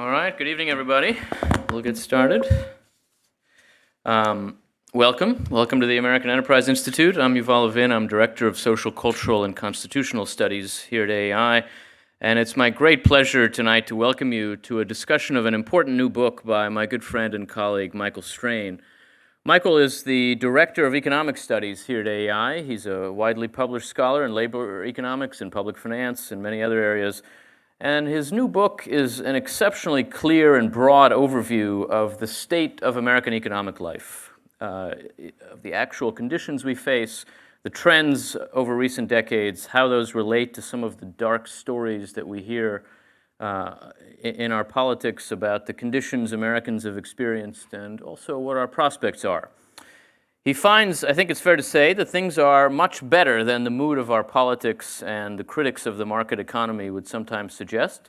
All right, good evening, everybody. We'll get started. Welcome to the American Enterprise Institute. I'm Yuval Levin. I'm Director of Social, Cultural, and Constitutional Studies here at AEI, and it's my great pleasure tonight to welcome you to a discussion of an important new book by my good friend and colleague, Michael Strain. Michael is the Director of Economic Studies here at AEI. He's a widely published scholar in labor economics and public finance and many other areas. And his new book is an exceptionally clear and broad overview of the state of American economic life, of the actual conditions we face, the trends over recent decades, how those relate to some of the dark stories that we hear in our politics about the conditions Americans have experienced and also what our prospects are. He finds, I think it's fair to say, that things are much better than the mood of our politics and the critics of the market economy would sometimes suggest,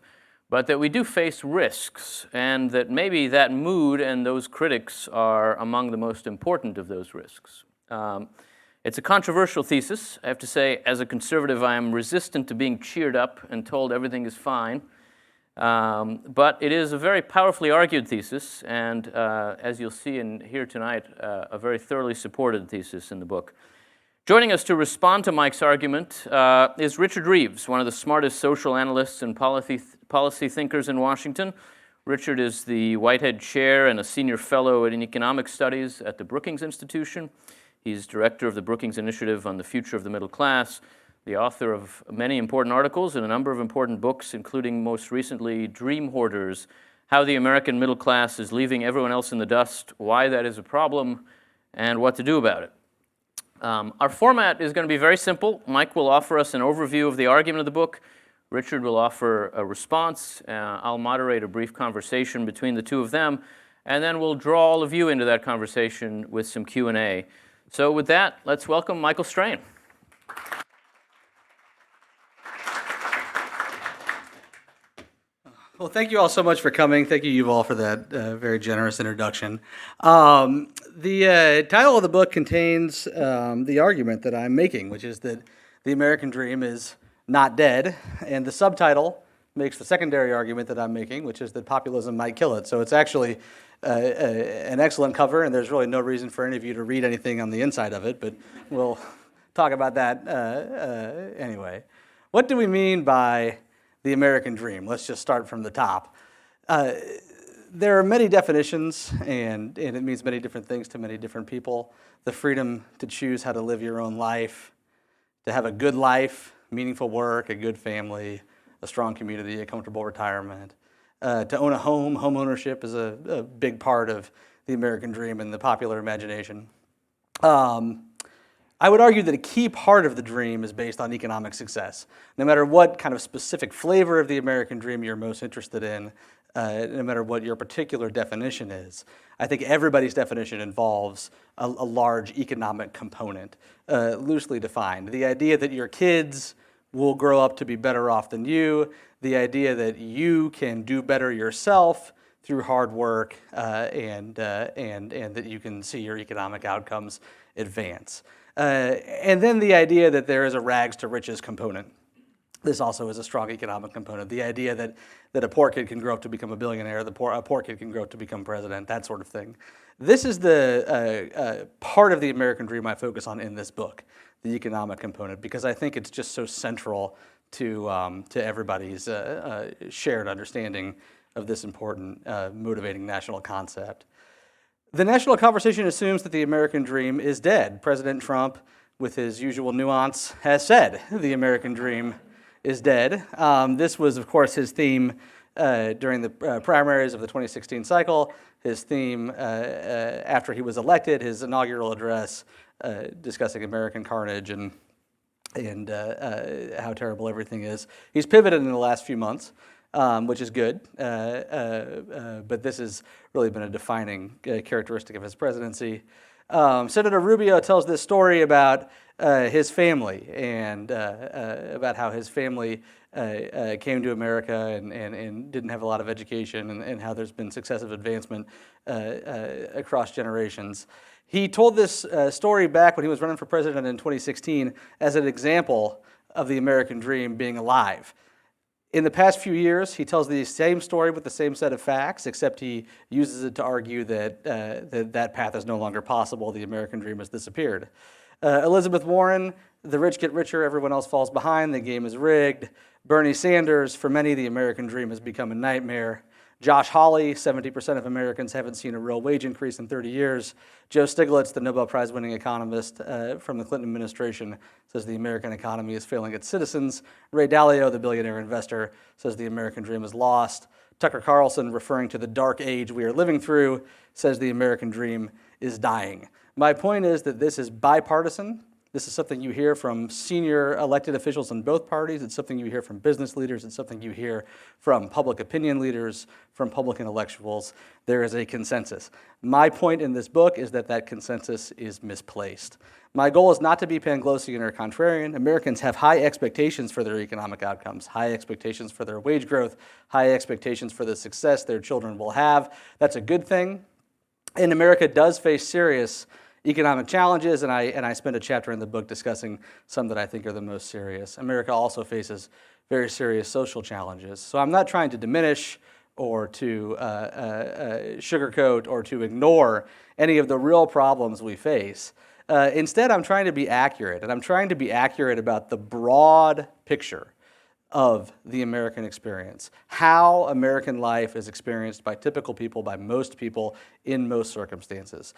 but that we do face risks, and that maybe that mood and those critics are among the most important of those risks. It's a controversial thesis. I have to say, as a conservative, I am resistant to being cheered up and told everything is fine. But it is a very powerfully argued thesis, and as you'll see and hear tonight, a very thoroughly supported thesis in the book. Joining us to respond to Mike's argument is Richard Reeves, one of the smartest social analysts and policy thinkers in Washington. Richard is the Whitehead Chair and a Senior Fellow in Economic Studies at the Brookings Institution. He's Director of the Brookings Initiative on the Future of the Middle Class, the author of many important articles and a number of important books, including most recently Dream Hoarders, How the American Middle Class is Leaving Everyone Else in the Dust, Why That Is a Problem, and What to Do About It. Our format is going to be very simple. Mike will offer us an overview of the argument of the book. Richard will offer a response. I'll moderate a brief conversation between the two of them, and then we'll draw all of you into that conversation with some Q&A. So with that, let's welcome Michael Strain. Well, thank you all so much for coming. Thank you, Yuval, for that very generous introduction. The title of the book contains the argument that I'm making, which is that the American dream is not dead, and the subtitle makes the secondary argument that I'm making, which is that populism might kill it. So it's actually an excellent cover, and there's really no reason for any of you to read anything on the inside of it, but we'll talk about that anyway. What do we mean by the American dream? Let's just start from the top. There are many definitions, and it means many different things to many different people. The freedom to choose how to live your own life, to have a good life, meaningful work, a good family, a strong community, a comfortable retirement. To own a home, home ownership is a big part of the American dream in the popular imagination. I would argue that a key part of the dream is based on economic success. No matter what kind of specific flavor of the American dream you're most interested in, no matter what your particular definition is, I think everybody's definition involves a large economic component, loosely defined. The idea that your kids will grow up to be better off than you, the idea that you can do better yourself through hard work, and that you can see your economic outcomes advance. And then the idea that there is a rags to riches component. This also is a strong economic component. The idea that a poor kid can grow up to become a billionaire, a poor kid can grow up to become president, that sort of thing. This is the part of the American dream I focus on in this book, the economic component, because I think it's just so central to everybody's shared understanding of this important motivating national concept. The national conversation assumes that the American dream is dead. President Trump, with his usual nuance, has said the American dream is dead. This was, of course, his theme during the primaries of the 2016 cycle, his theme after he was elected, his inaugural address discussing American carnage and how terrible everything is. He's pivoted in the last few months. Which is good, but this has really been a defining characteristic of his presidency. Senator Rubio tells this story about his family and about how his family came to America and didn't have a lot of education and how there's been successive advancement across generations. He told this story back when he was running for president in 2016 as an example of the American dream being alive. In the past few years, he tells the same story with the same set of facts, except he uses it to argue that that path is no longer possible. The American dream has disappeared. Elizabeth Warren, the rich get richer, everyone else falls behind, the game is rigged. Bernie Sanders, for many, the American dream has become a nightmare. Josh Hawley, 70% of Americans haven't seen a real wage increase in 30 years. Joe Stiglitz, the Nobel Prize-winning economist from the Clinton administration, says the American economy is failing its citizens. Ray Dalio, the billionaire investor, says the American dream is lost. Tucker Carlson, referring to the dark age we are living through, says the American dream is dying. My point is that this is bipartisan. This is something you hear from senior elected officials in both parties. It's something you hear from business leaders. It's something you hear from public opinion leaders, from public intellectuals. There is a consensus. My point in this book is that that consensus is misplaced. My goal is not to be Panglossian or contrarian. Americans have high expectations for their economic outcomes, high expectations for their wage growth, high expectations for the success their children will have. That's a good thing. And America does face serious economic challenges, and I spend a chapter in the book discussing some that I think are the most serious. America also faces very serious social challenges. So I'm not trying to diminish or to sugarcoat or to ignore any of the real problems we face. Instead, I'm trying to be accurate, and I'm trying to be accurate about the broad picture of the American experience, how American life is experienced by typical people, by most people, in most circumstances.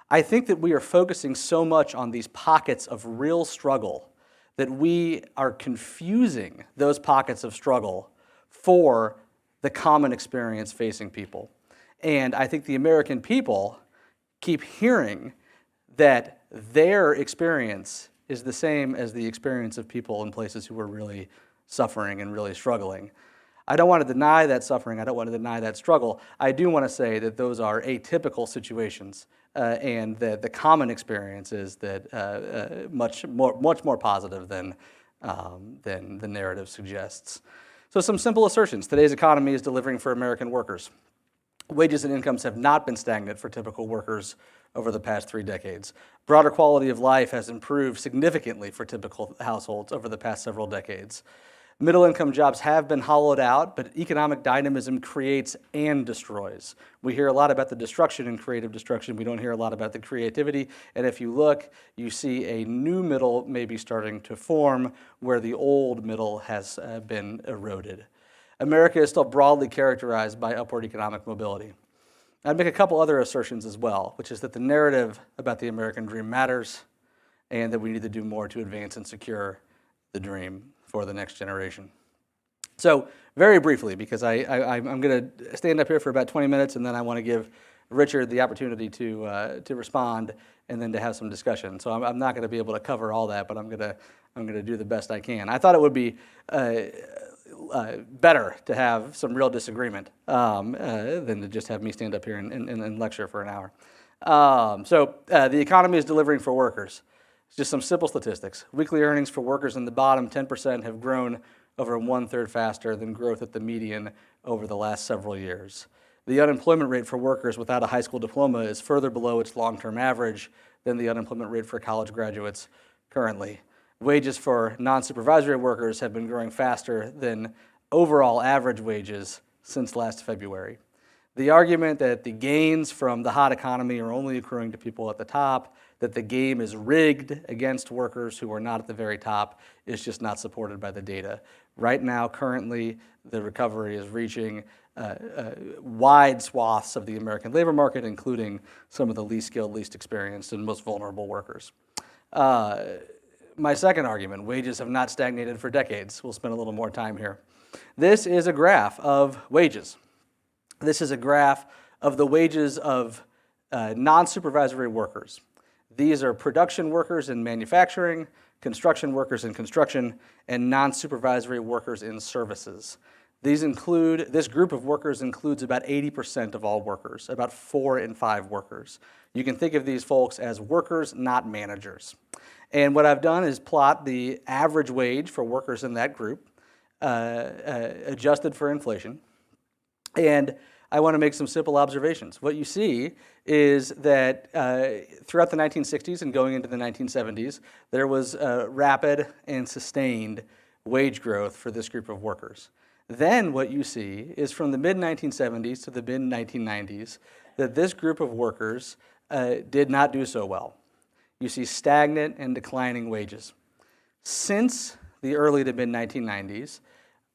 I think that we are focusing so much on these pockets of real struggle that we are confusing those pockets of struggle for the common experience facing people. And I think the American people keep hearing that their experience is the same as the experience of people in places who are really suffering and really struggling. I don't want to deny that suffering. I don't want to deny that struggle. I do want to say that those are atypical situations, and that the common experience is that much more positive than the narrative suggests. So some simple assertions. Today's economy is delivering for American workers. Wages and incomes have not been stagnant for typical workers over the past 3 decades. Broader quality of life has improved significantly for typical households over the past several decades. Middle-income jobs have been hollowed out, but economic dynamism creates and destroys. We hear a lot about the destruction and creative destruction. We don't hear a lot about the creativity. And if you look, you see a new middle maybe starting to form where the old middle has been eroded. America is still broadly characterized by upward economic mobility. I'd make a couple other assertions as well, which is that the narrative about the American dream matters and that we need to do more to advance and secure the dream for the next generation. So very briefly, because I'm going to stand up here for about 20 minutes, and then I want to give Richard the opportunity to respond and then to have some discussion. So I'm not going to be able to cover all that, but I'm going to do the best I can. I thought it would be better to have some real disagreement than to just have me stand up here and lecture for an hour. So the economy is delivering for workers. Just some simple statistics. Weekly earnings for workers in the bottom 10% have grown over 1/3 faster than growth at the median over the last several years. The unemployment rate for workers without a high school diploma is further below its long-term average than the unemployment rate for college graduates currently. Wages for non-supervisory workers have been growing faster than overall average wages since last February. The argument that the gains from the hot economy are only accruing to people at the top, that the game is rigged against workers who are not at the very top, is just not supported by the data. Right now, currently, the recovery is reaching wide swaths of the American labor market, including some of the least skilled, least experienced, and most vulnerable workers. My second argument, wages have not stagnated for decades. We'll spend a little more time here. This is a graph of wages. This is a graph of the wages of non-supervisory workers. These are production workers in manufacturing, construction workers in construction, and non-supervisory workers in services. This group of workers includes about 80% of all workers, about 4 in 5 workers. You can think of these folks as workers, not managers. And what I've done is plot the average wage for workers in that group, adjusted for inflation. And I want to make some simple observations. What you see is that throughout the 1960s and going into the 1970s, there was rapid and sustained wage growth for this group of workers. Then what you see is from the mid-1970s to the mid-1990s that this group of workers did not do so well. You see stagnant and declining wages. Since the early to mid-1990s,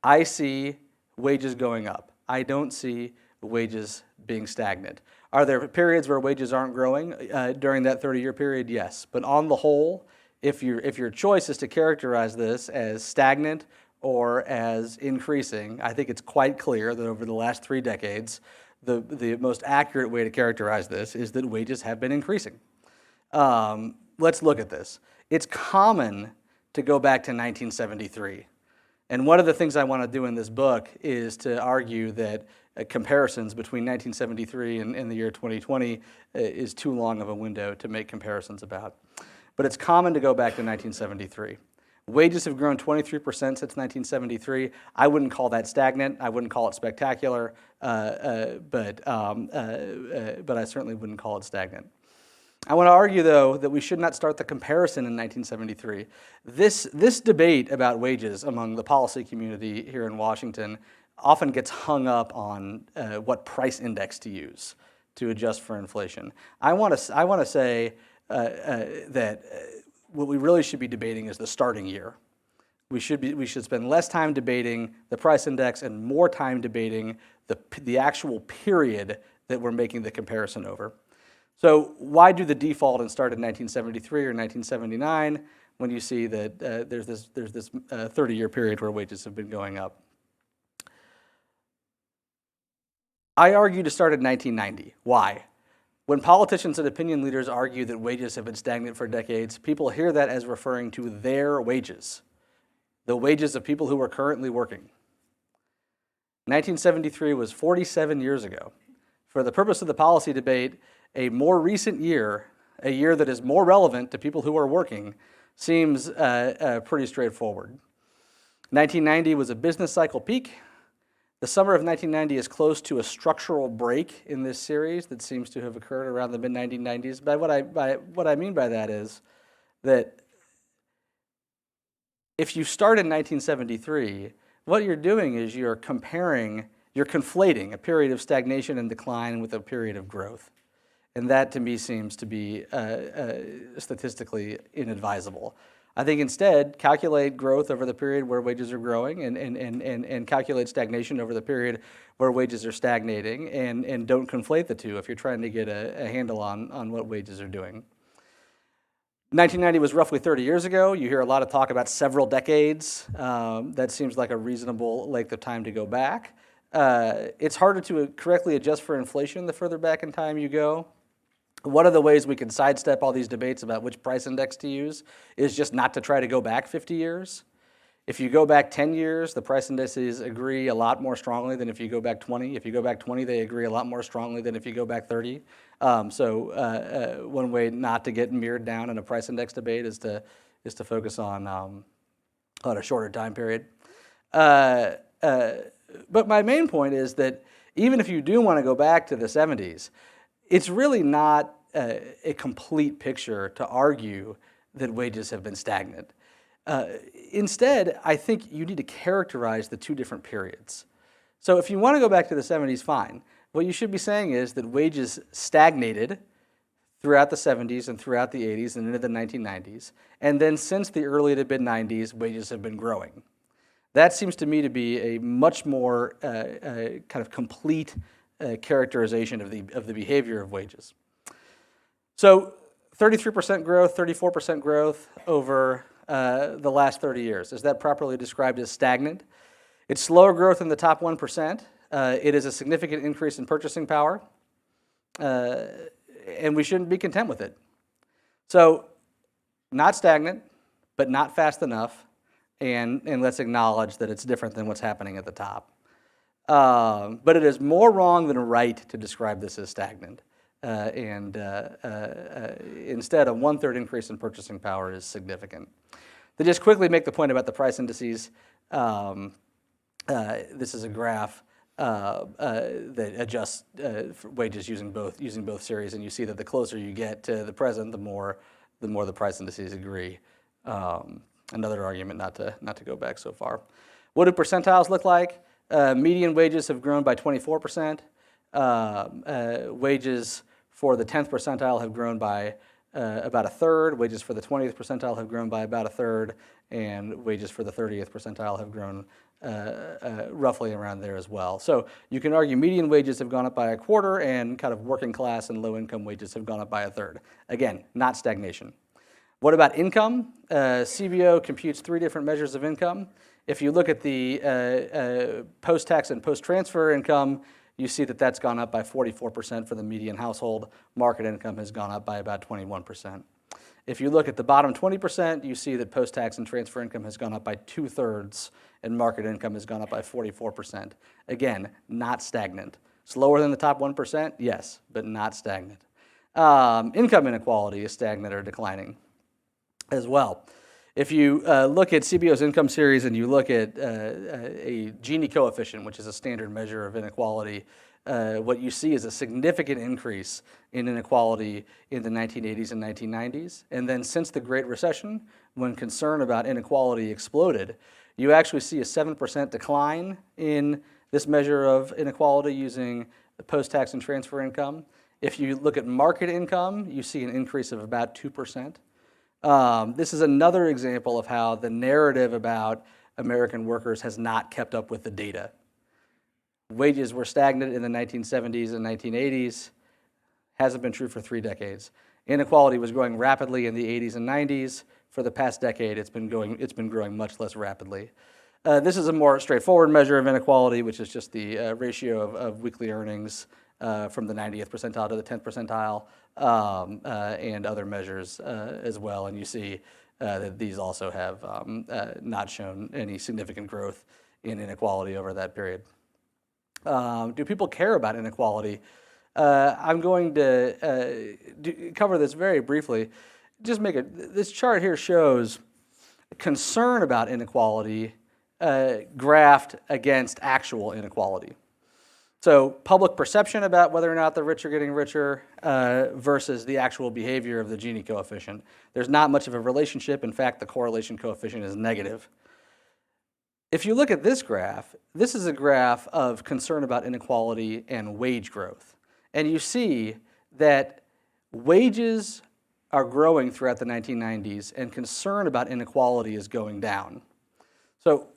I see wages going up. I don't see wages being stagnant. Are there periods where wages aren't growing during that 30-year period? Yes. But on the whole, if your choice is to characterize this as stagnant or as increasing, I think it's quite clear that over the last 3 decades, the most accurate way to characterize this is that wages have been increasing. Let's look at this. It's common to go back to 1973. And one of the things I want to do in this book is to argue that comparisons between 1973 and the year 2020 is too long of a window to make comparisons about. But it's common to go back to 1973. Wages have grown 23% since 1973. I wouldn't call that stagnant. I wouldn't call it spectacular, but I certainly wouldn't call it stagnant. I want to argue, though, that we should not start the comparison in 1973. This debate about wages among the policy community here in Washington often gets hung up on what price index to use to adjust for inflation. I want to say that what we really should be debating is the starting year. We should spend less time debating the price index and more time debating the actual period that we're making the comparison over. So why do the default and start in 1973 or 1979 when you see that there's this 30-year period where wages have been going up? I argue to start in 1990. Why? When politicians and opinion leaders argue that wages have been stagnant for decades, people hear that as referring to their wages, the wages of people who are currently working. 1973 was 47 years ago. For the purpose of the policy debate, a more recent year, a year that is more relevant to people who are working, seems pretty straightforward. 1990 was a business cycle peak. The summer of 1990 is close to a structural break in this series that seems to have occurred around the mid-1990s. But what I mean by that is that if you start in 1973, what you're doing is you're conflating a period of stagnation and decline with a period of growth. And that, to me, seems to be statistically inadvisable. I think instead, calculate growth over the period where wages are growing and calculate stagnation over the period where wages are stagnating, and don't conflate the two if you're trying to get a handle on what wages are doing. 1990 was roughly 30 years ago. You hear a lot of talk about several decades. That seems like a reasonable length of time to go back. It's harder to correctly adjust for inflation the further back in time you go. One of the ways we can sidestep all these debates about which price index to use is just not to try to go back 50 years. If you go back 10 years, the price indices agree a lot more strongly than if you go back 20. If you go back 20, they agree a lot more strongly than if you go back 30. One way not to get mirrored down in a price index debate is to focus on a shorter time period. But my main point is that even if you do want to go back to the 70s, it's really not a complete picture to argue that wages have been stagnant. Instead, I think you need to characterize the two different periods. So if you want to go back to the 70s, fine. What you should be saying is that wages stagnated throughout the 70s and throughout the 80s and into the 1990s. And then since the early to mid-90s, wages have been growing. That seems to me to be a much more kind of complete characterization of the behavior of wages. So 33% growth, 34% growth over the last 30 years. Is that properly described as stagnant? It's slower growth in the top 1%. It is a significant increase in purchasing power, and we shouldn't be content with it. So not stagnant, but not fast enough, and let's acknowledge that it's different than what's happening at the top. But it is more wrong than right to describe this as stagnant. Instead, a 1/3 increase in purchasing power is significant. To just quickly make the point about the price indices, this is a graph that adjusts for wages using both series, and you see that the closer you get to the present, the more the price indices agree. Another argument not to go back so far. What do percentiles look like? Median wages have grown by 24%. Wages for the 10th percentile have grown by about a third. Wages for the 20th percentile have grown by about a third. And wages for the 30th percentile have grown roughly around there as well. So you can argue median wages have gone up by a quarter, and kind of working class and low income wages have gone up by a third. Again, not stagnation. What about income? CBO computes 3 different measures of income. If you look at the post-tax and post-transfer income, you see that that's gone up by 44% for the median household. Market income has gone up by about 21%. If you look at the bottom 20%, you see that post-tax and transfer income has gone up by 2/3, and market income has gone up by 44%. Again, not stagnant. Slower than the top 1%? Yes, but not stagnant. Income inequality is stagnant or declining as well. If you look at CBO's income series and you look at a Gini coefficient, which is a standard measure of inequality, what you see is a significant increase in inequality in the 1980s and 1990s. And then since the Great Recession, when concern about inequality exploded, you actually see a 7% decline in this measure of inequality using the post-tax and transfer income. If you look at market income, you see an increase of about 2%. This is another example of how the narrative about American workers has not kept up with the data. Wages were stagnant in the 1970s and 1980s. Hasn't been true for 3 decades. Inequality was growing rapidly in the 80s and 90s. For the past decade, it's been growing much less rapidly. This is a more straightforward measure of inequality, which is just the ratio of weekly earnings from the 90th percentile to the 10th percentile, and other measures as well. And you see that these also have not shown any significant growth in inequality over that period. Do people care about inequality? I'm going to cover this very briefly. This chart here shows concern about inequality graphed against actual inequality. So public perception about whether or not the rich are getting richer versus the actual behavior of the Gini coefficient. There's not much of a relationship. In fact, the correlation coefficient is negative. If you look at this graph, this is a graph of concern about inequality and wage growth. And you see that wages are growing throughout the 1990s and concern about inequality is going down. So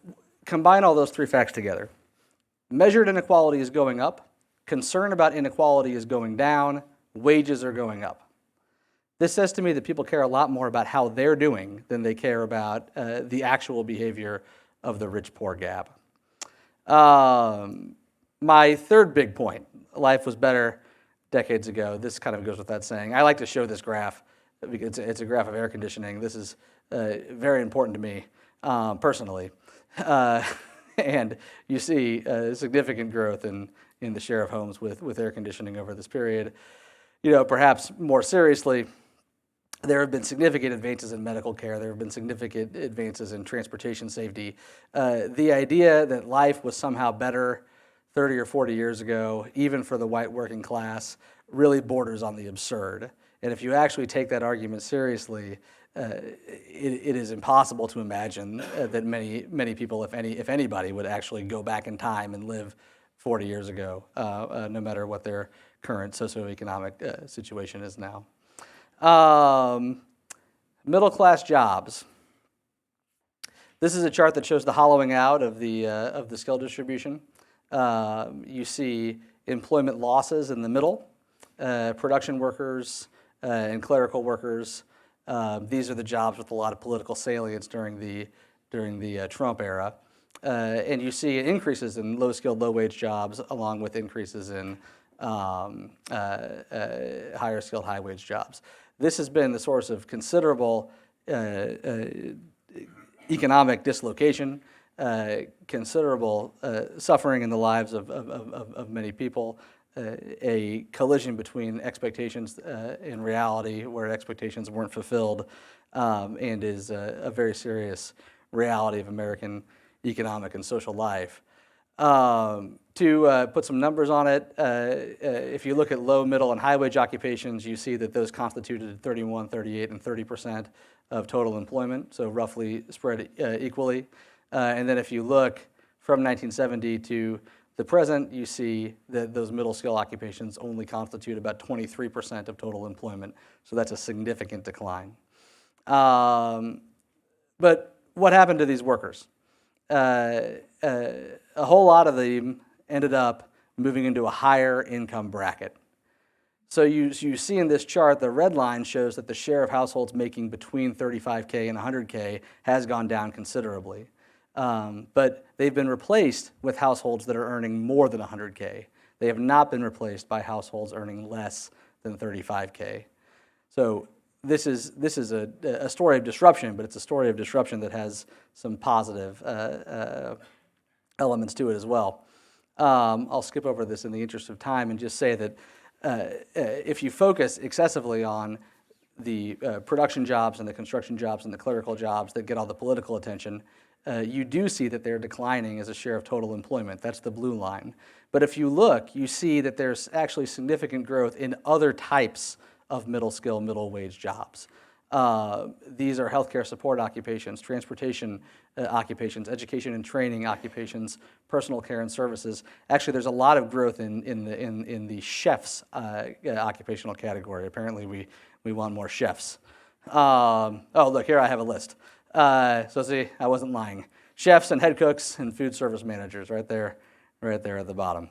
combine all those 3 facts together. Measured inequality is going up, concern about inequality is going down, wages are going up. This says to me that people care a lot more about how they're doing than they care about the actual behavior of the rich-poor gap. My third big point, life was better decades ago. This kind of goes without saying. I like to show this graph because it's a graph of air conditioning. This is very important to me personally. And you see significant growth in the share of homes with air conditioning over this period. Perhaps more seriously, there have been significant advances in medical care. There have been significant advances in transportation safety. The idea that life was somehow better 30 or 40 years ago, even for the white working class, really borders on the absurd. And if you actually take that argument seriously, it is impossible to imagine that many people, if anybody, would actually go back in time and live 40 years ago, no matter what their current socioeconomic situation is now. Middle class jobs. This is a chart that shows the hollowing out of the skill distribution. You see employment losses in the middle, production workers and clerical workers. These are the jobs with a lot of political salience during the Trump era. And you see increases in low-skilled, low-wage jobs along with increases in higher-skilled, high-wage jobs. This has been the source of considerable economic dislocation, considerable suffering in the lives of many people, a collision between expectations and reality where expectations weren't fulfilled, and is a very serious reality of American economic and social life. To put some numbers on it, if you look at low, middle, and high wage occupations, you see that those constituted 31, 38, and 30% of total employment, so roughly spread equally. And then if you look from 1970 to the present, you see that those middle-skill occupations only constitute about 23% of total employment, so that's a significant decline. But what happened to these workers? A whole lot of them ended up moving into a higher income bracket. So you see in this chart, the red line shows that the share of households making between 35K and 100K has gone down considerably. But they've been replaced with households that are earning more than 100K. They have not been replaced by households earning less than 35K. So this is a story of disruption, but it's a story of disruption that has some positive elements to it as well. I'll skip over this in the interest of time and just say that if you focus excessively on the production jobs and the construction jobs and the clerical jobs that get all the political attention, you do see that they're declining as a share of total employment. That's the blue line. But if you look, you see that there's actually significant growth in other types of middle-skill, middle-wage jobs. These are healthcare support occupations, transportation occupations, education and training occupations, personal care and services. Actually, there's a lot of growth in the chefs occupational category. Apparently, we want more chefs. Oh, look, here I have a list. So see, I wasn't lying. Chefs and head cooks and food service managers right there at the bottom.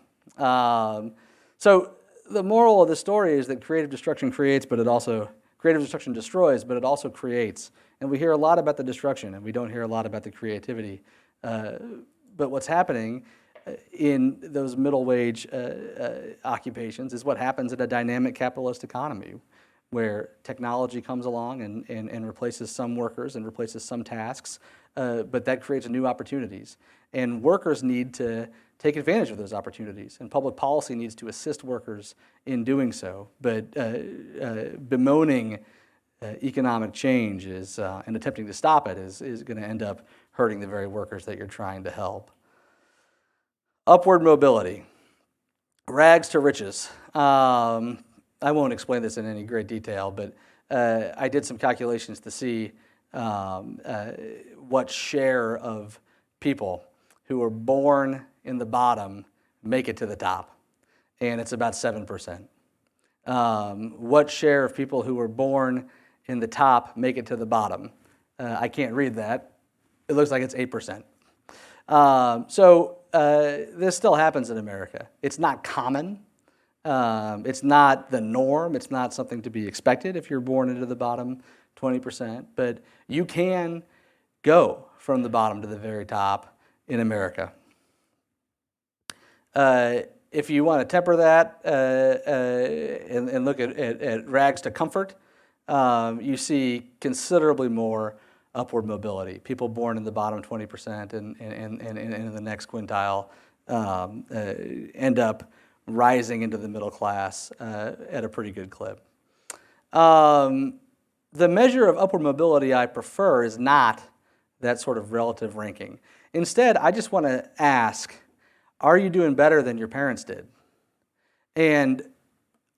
So the moral of the story is that creative destruction creates, but creative destruction destroys, but it also creates. And we hear a lot about the destruction, and we don't hear a lot about the creativity. But what's happening in those middle wage occupations is what happens in a dynamic capitalist economy, where technology comes along and replaces some workers and replaces some tasks, but that creates new opportunities. And workers need to take advantage of those opportunities, and public policy needs to assist workers in doing so. But bemoaning economic change and attempting to stop it is going to end up hurting the very workers that you're trying to help. Upward mobility, rags to riches. I won't explain this in any great detail, but I did some calculations to see what share of people who are born in the bottom make it to the top, and it's about 7%. What share of people who were born in the top make it to the bottom? I can't read that. It looks like it's 8%. So this still happens in America. It's not common. It's not the norm. It's not something to be expected if you're born into the bottom 20%, but you can go from the bottom to the very top in America. If you want to temper that and look at rags to comfort, you see considerably more upward mobility. People born in the bottom 20% and in the next quintile end up rising into the middle class at a pretty good clip. The measure of upward mobility I prefer is not that sort of relative ranking. Instead, I just want to ask, are you doing better than your parents did? And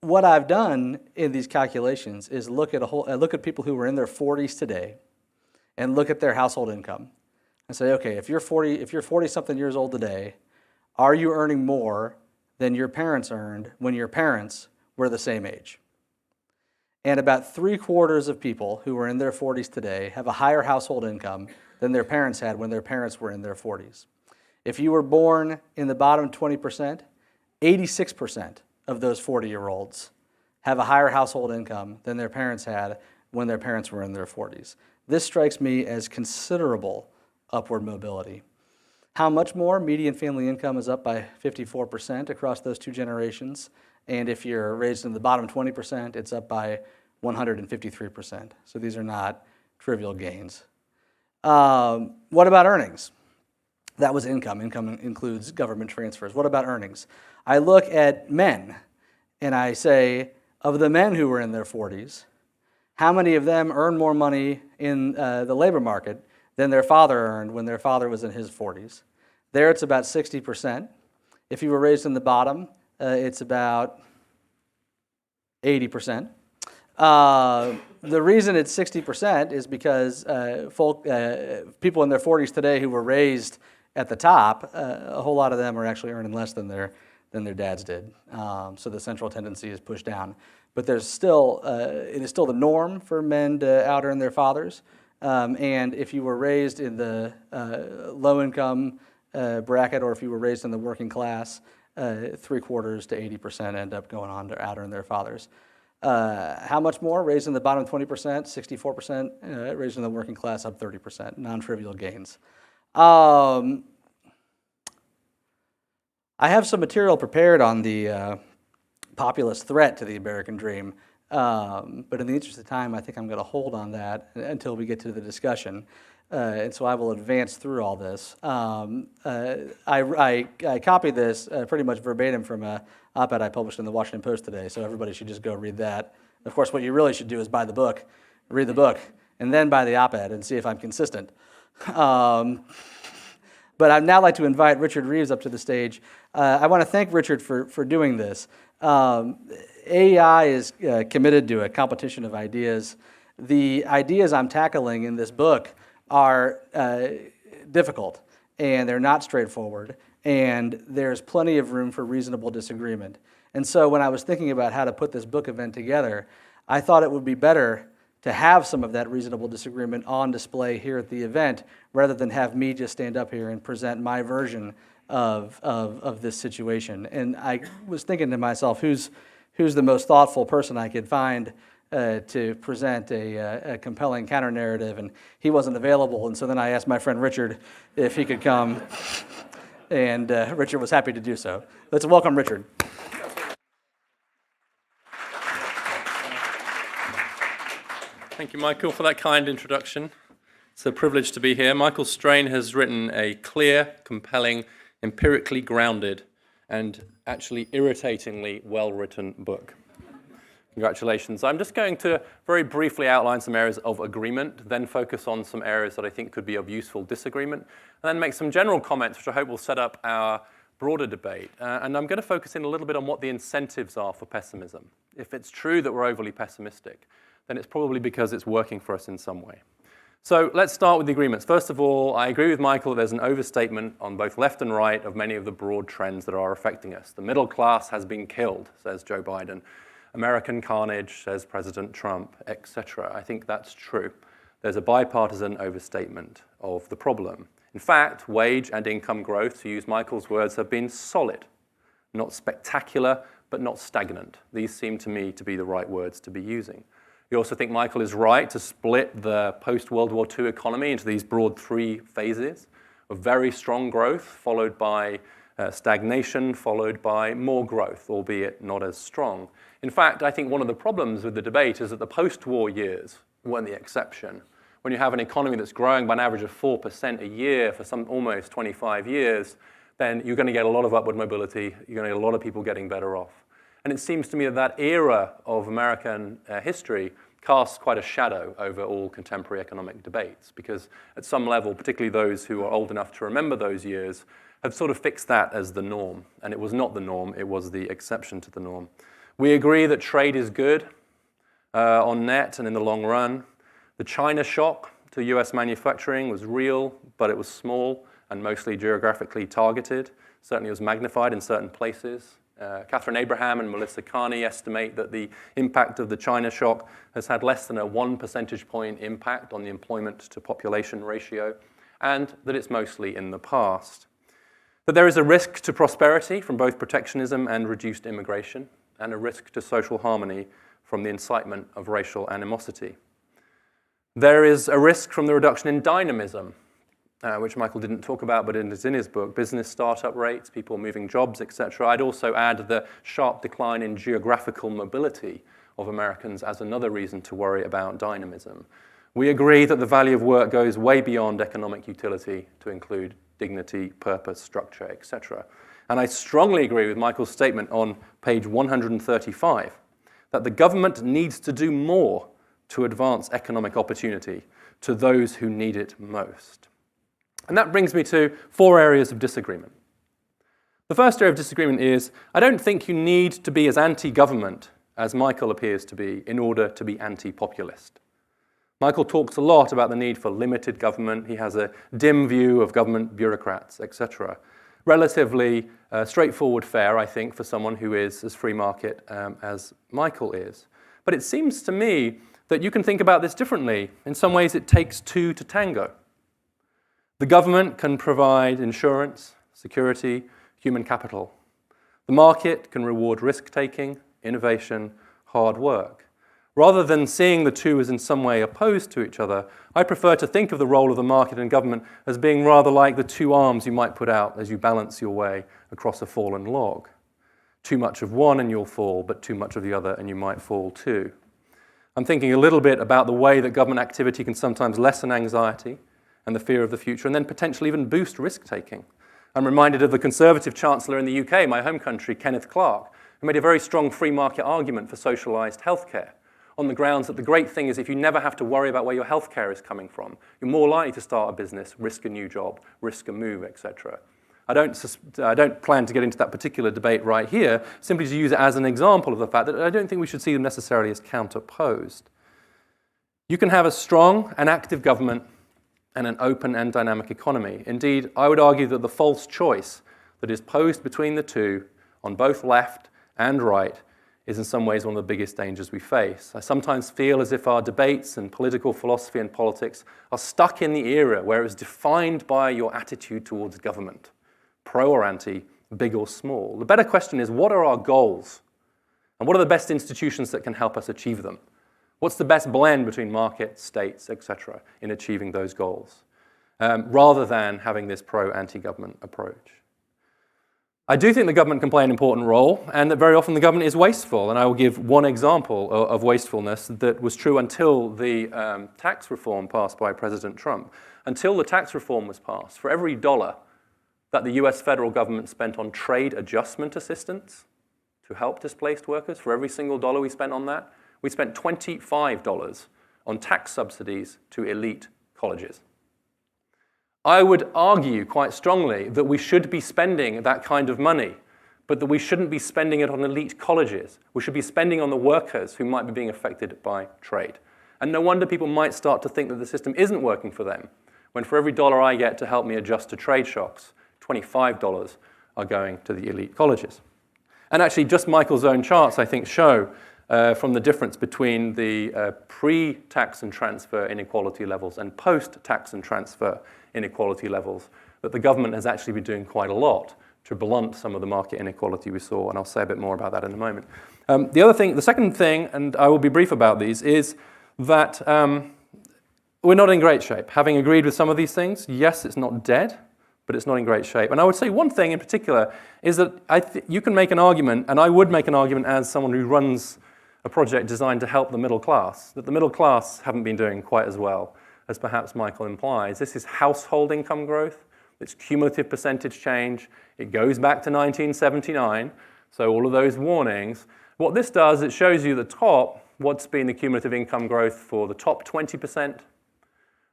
what I've done in these calculations is look at people who are in their 40s today and look at their household income and say, okay, if you're 40-something years old today, are you earning more than your parents earned when your parents were the same age? And about 3/4 of people who are in their 40s today have a higher household income than their parents had when their parents were in their 40s. If you were born in the bottom 20%, 86% of those 40-year-olds have a higher household income than their parents had when their parents were in their 40s. This strikes me as considerable upward mobility. How much more? Median family income is up by 54% across those two generations. And if you're raised in the bottom 20%, it's up by 153%. So these are not trivial gains. What about earnings? That was income. Income includes government transfers. What about earnings? I look at men and I say, of the men who were in their 40s, how many of them earn more money in the labor market than their father earned when their father was in his 40s? There it's about 60%. If you were raised in the bottom, it's about 80%. The reason it's 60% is because people in their 40s today who were raised at the top, a whole lot of them are actually earning less than their dads did. So the central tendency is pushed down. But there's still, it is still the norm for men to out-earn their fathers. And if you were raised in the low-income bracket, or if you were raised in the working class, 3/4 to 80% end up going on to out-earn their fathers. How much more? Raised in the bottom 20%, 64%. Raised in the working class, up 30%. Non-trivial gains. I have some material prepared on the populist threat to the American dream, but in the interest of time, I think I'm going to hold on that until we get to the discussion. And so I will advance through all this. I copied this pretty much verbatim from an op-ed I published in the Washington Post today, so everybody should just go read that. Of course, what you really should do is buy the book, read the book, and then buy the op-ed and see if I'm consistent. But I'd now like to invite Richard Reeves up to the stage. I want to thank Richard for doing this. AEI is committed to a competition of ideas. The ideas I'm tackling in this book are difficult, and they're not straightforward, and there's plenty of room for reasonable disagreement. And so when I was thinking about how to put this book event together, I thought it would be better to have some of that reasonable disagreement on display here at the event, rather than have me just stand up here and present my version of this situation. And I was thinking to myself, who's the most thoughtful person I could find to present a compelling counter-narrative, and he wasn't available, and so then I asked my friend Richard if he could come, and Richard was happy to do so. Let's welcome Richard. Thank you, Michael, for that kind introduction. It's a privilege to be here. Michael Strain has written a clear, compelling, empirically grounded, and actually irritatingly well-written book. Congratulations. I'm just going to very briefly outline some areas of agreement, then focus on some areas that I think could be of useful disagreement, and then make some general comments, which I hope will set up our broader debate. And I'm going to focus in a little bit on what the incentives are for pessimism. If it's true that we're overly pessimistic, then it's probably because it's working for us in some way. So let's start with the agreements. First of all, I agree with Michael that there's an overstatement on both left and right of many of the broad trends that are affecting us. The middle class has been killed, says Joe Biden. American carnage, says President Trump, etc. I think that's true. There's a bipartisan overstatement of the problem. In fact, wage and income growth, to use Michael's words, have been solid. Not spectacular, but not stagnant. These seem to me to be the right words to be using. We also think Michael is right to split the post-World War II economy into these broad three phases of very strong growth, followed by stagnation, followed by more growth, albeit not as strong. In fact, I think one of the problems with the debate is that the post-war years weren't the exception. When you have an economy that's growing by an average of 4% a year for some almost 25 years, then you're going to get a lot of upward mobility. You're going to get a lot of people getting better off. And it seems to me that that era of American history casts quite a shadow over all contemporary economic debates, because at some level, particularly those who are old enough to remember those years, have sort of fixed that as the norm. And it was not the norm, it was the exception to the norm. We agree that trade is good on net and in the long run. The China shock to US manufacturing was real, but it was small and mostly geographically targeted. Certainly it was magnified in certain places. Catherine Abraham and Melissa Carney estimate that the impact of the China shock has had less than a 1 percentage point impact on the employment to population ratio, and that it's mostly in the past. That there is a risk to prosperity from both protectionism and reduced immigration, and a risk to social harmony from the incitement of racial animosity. There is a risk from the reduction in dynamism, which Michael didn't talk about, but it is in his book, business startup rates, people moving jobs, etc. I'd also add the sharp decline in geographical mobility of Americans as another reason to worry about dynamism. We agree that the value of work goes way beyond economic utility to include dignity, purpose, structure, etc. And I strongly agree with Michael's statement on page 135 that the government needs to do more to advance economic opportunity to those who need it most. And that brings me to 4 areas of disagreement. The first area of disagreement is, I don't think you need to be as anti-government as Michael appears to be in order to be anti-populist. Michael talks a lot about the need for limited government. He has a dim view of government bureaucrats, etc. Relatively straightforward fare, I think, for someone who is as free market as Michael is. But it seems to me that you can think about this differently. In some ways, it takes two to tango. The government can provide insurance, security, human capital. The market can reward risk-taking, innovation, hard work. Rather than seeing the two as in some way opposed to each other, I prefer to think of the role of the market and government as being rather like the two arms you might put out as you balance your way across a fallen log. Too much of one and you'll fall, but too much of the other and you might fall too. I'm thinking a little bit about the way that government activity can sometimes lessen anxiety and the fear of the future, and then potentially even boost risk-taking. I'm reminded of the Conservative Chancellor in the UK, my home country, Kenneth Clarke, who made a very strong free market argument for socialised healthcare, on the grounds that the great thing is if you never have to worry about where your healthcare is coming from, you're more likely to start a business, risk a new job, risk a move, etc. I don't plan to get into that particular debate right here, simply to use it as an example of the fact that I don't think we should see them necessarily as counterposed. You can have a strong and active government and an open and dynamic economy. Indeed, I would argue that the false choice that is posed between the two on both left and right is in some ways one of the biggest dangers we face. I sometimes feel as if our debates and political philosophy and politics are stuck in the era where it was defined by your attitude towards government, pro or anti, big or small. The better question is, what are our goals? And what are the best institutions that can help us achieve them? What's the best blend between markets, states, etc., in achieving those goals, rather than having this pro-anti-government approach? I do think the government can play an important role, and that very often the government is wasteful. And I will give one example of wastefulness that was true until the tax reform passed by President Trump. Until the tax reform was passed, for every dollar that the US federal government spent on trade adjustment assistance to help displaced workers, for every single dollar we spent on that, we spent $25 on tax subsidies to elite colleges. I would argue quite strongly that we should be spending that kind of money, but that we shouldn't be spending it on elite colleges. We should be spending on the workers who might be being affected by trade. And no wonder people might start to think that the system isn't working for them, when for every dollar I get to help me adjust to trade shocks, $25 are going to the elite colleges. And actually, just Michael's own charts, I think, show from the difference between the pre-tax and transfer inequality levels and post-tax and transfer inequality levels, that the government has actually been doing quite a lot to blunt some of the market inequality we saw, and I'll say a bit more about that in a moment. The second thing, and I will be brief about these, is that we're not in great shape. Having agreed with some of these things, yes, it's not dead, but it's not in great shape. And I would say one thing in particular is that you can make an argument, and I would make an argument as someone who runs a project designed to help the middle class, that the middle class haven't been doing quite as well as perhaps Michael implies. This is household income growth. It's cumulative percentage change. It goes back to 1979, so all of those warnings. What this does, it shows you the top, what's been the cumulative income growth for the top 20%.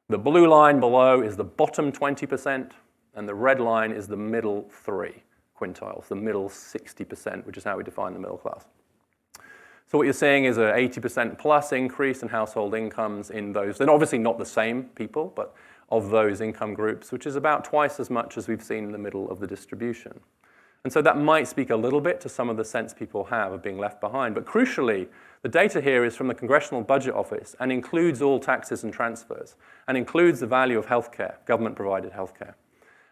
The blue line below is the bottom 20%, and the red line is the middle 3 quintiles, the middle 60%, which is how we define the middle class. So what you're seeing is an 80% plus increase in household incomes in those. They're obviously not the same people, but of those income groups, which is about twice as much as we've seen in the middle of the distribution. And so that might speak a little bit to some of the sense people have of being left behind. But crucially, the data here is from the Congressional Budget Office and includes all taxes and transfers, and includes the value of healthcare, government-provided healthcare.